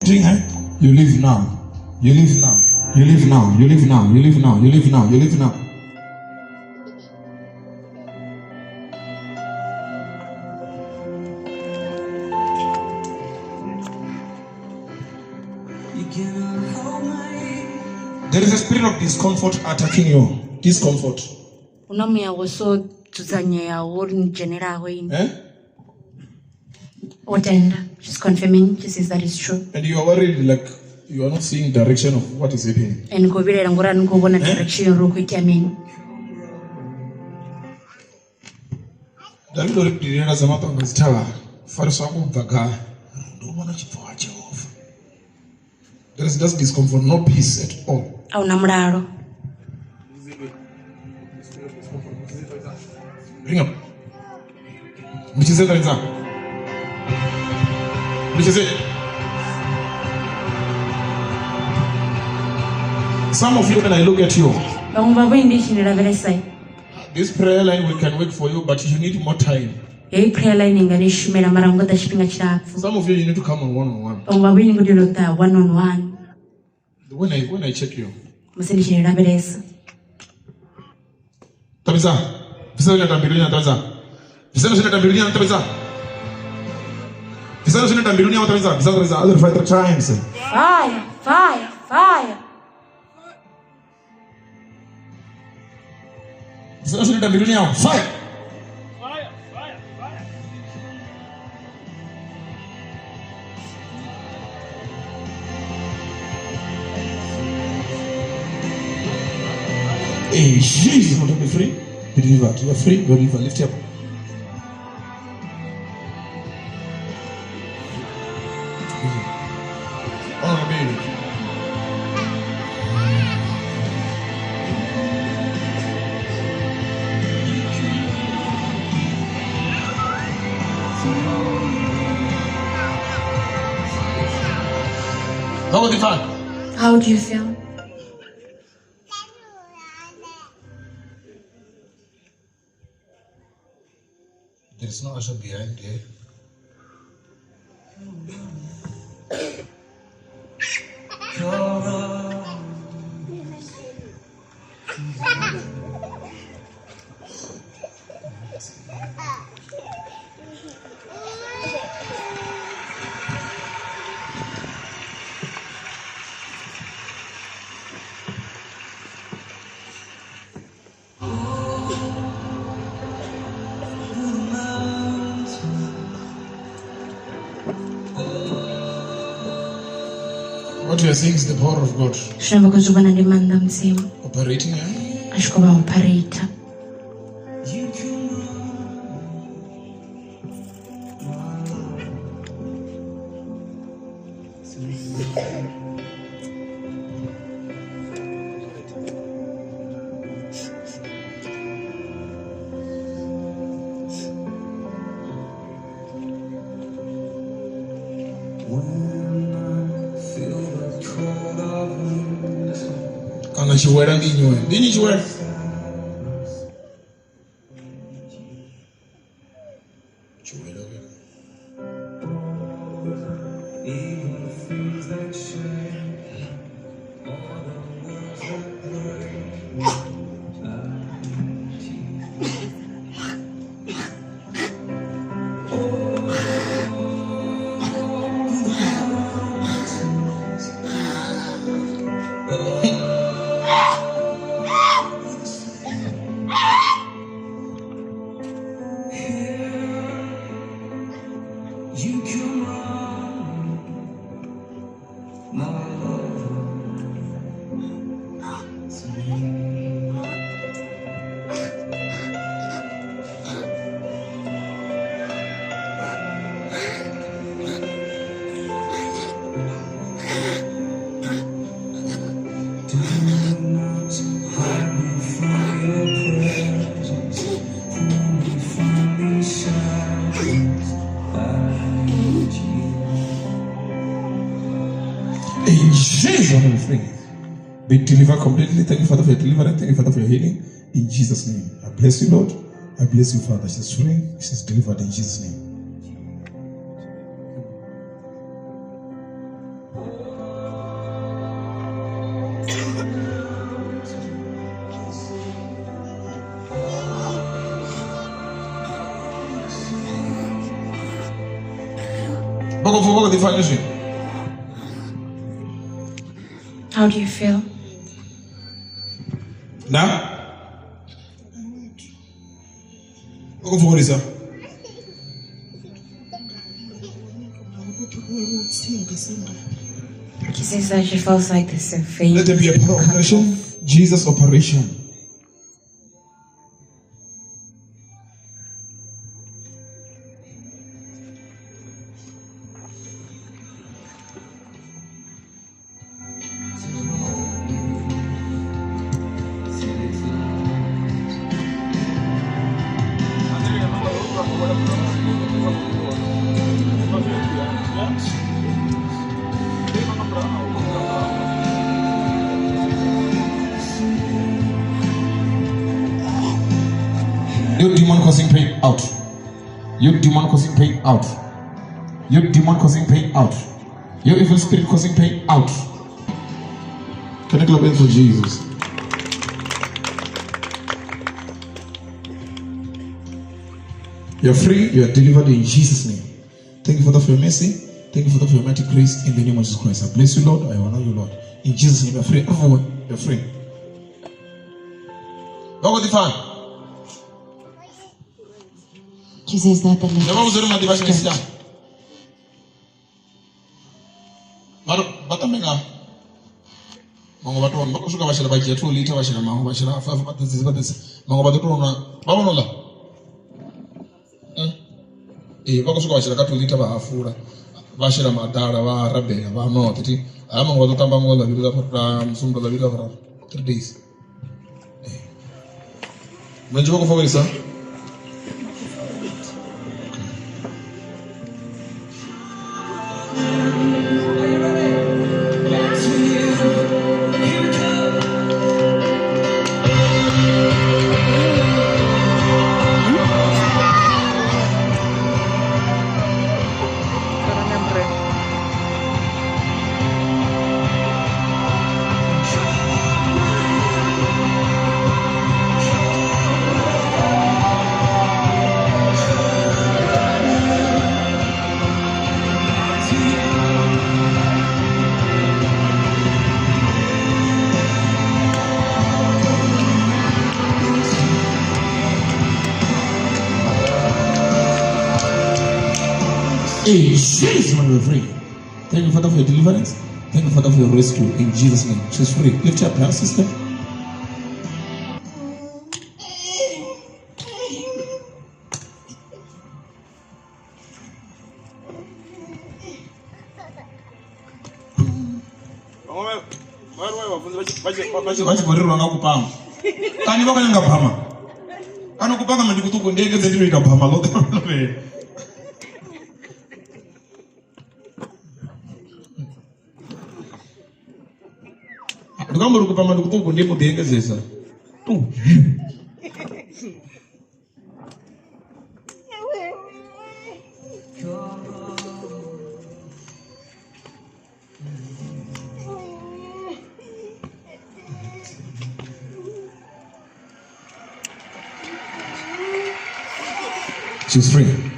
sitting, you leave now. You leave now. You leave now. You leave now. You leave now. You leave now. You leave now. There is a spirit of discomfort attacking you. Discomfort. Just confirming, she says that is true. And you are worried, like you are not seeing direction of what is happening. And direction. There is just discomfort, no peace at all. Bring up. Which is it? Which is it? Some of you, when I look at you, this prayer line we can work for you, but you need more time. Some of you need to come on one-on-one. When I check you. Tabiza. Fire, fire, fire. Fire. Hey, Jesus, you want to be free? Be delivered. You are free. You are delivered. Lift up. How do you feel? There is no usher behind here. What you are seeing is the power of God operating here. Chiwera nginywe. Dini chiwera. Chiwera. Be delivered completely. Thank you, Father, for your deliverance. Thank you, Father, for your healing. In Jesus' name. I bless you, Lord. I bless you, Father. She's free. She's delivered in Jesus' name. What the financial? How do you feel? Now? What is that? She says that she feels like there's a vein. Let there be a operation. Jesus operation. You demon causing pain out. You demon causing pain out. You demon causing pain out. You evil spirit causing pain out. Can I clap in for Jesus? You're free, you are delivered in Jesus' name. Thank you, Father, for your mercy. Thank you, Father, for your mighty grace in the name of Jesus Christ. I bless you, Lord. I honor you, Lord. In Jesus' name, you're free. Everyone, you're free. Go with the fan. She says that the The Bible left says that the Bible is down. Batamenga. Mango batu mbako suka bashira baje 2 liter bashira mango bashira 5 batezi mango batu tona babonola bako suka bashira 2 liter bahafura bashira madara ba rabela ba no titi mango batu tamba ngola biruza para msumdo la biruza para 3 days mwenje bako favorisa In Jesus' name we're free. Thank you, Father, for your deliverance. Thank you, Father, for your rescue. In Jesus' name. She's free. Lift your hand, sister. Ndikamba rukupama ndikutuko ndimo dengezesa. Tu. She's free.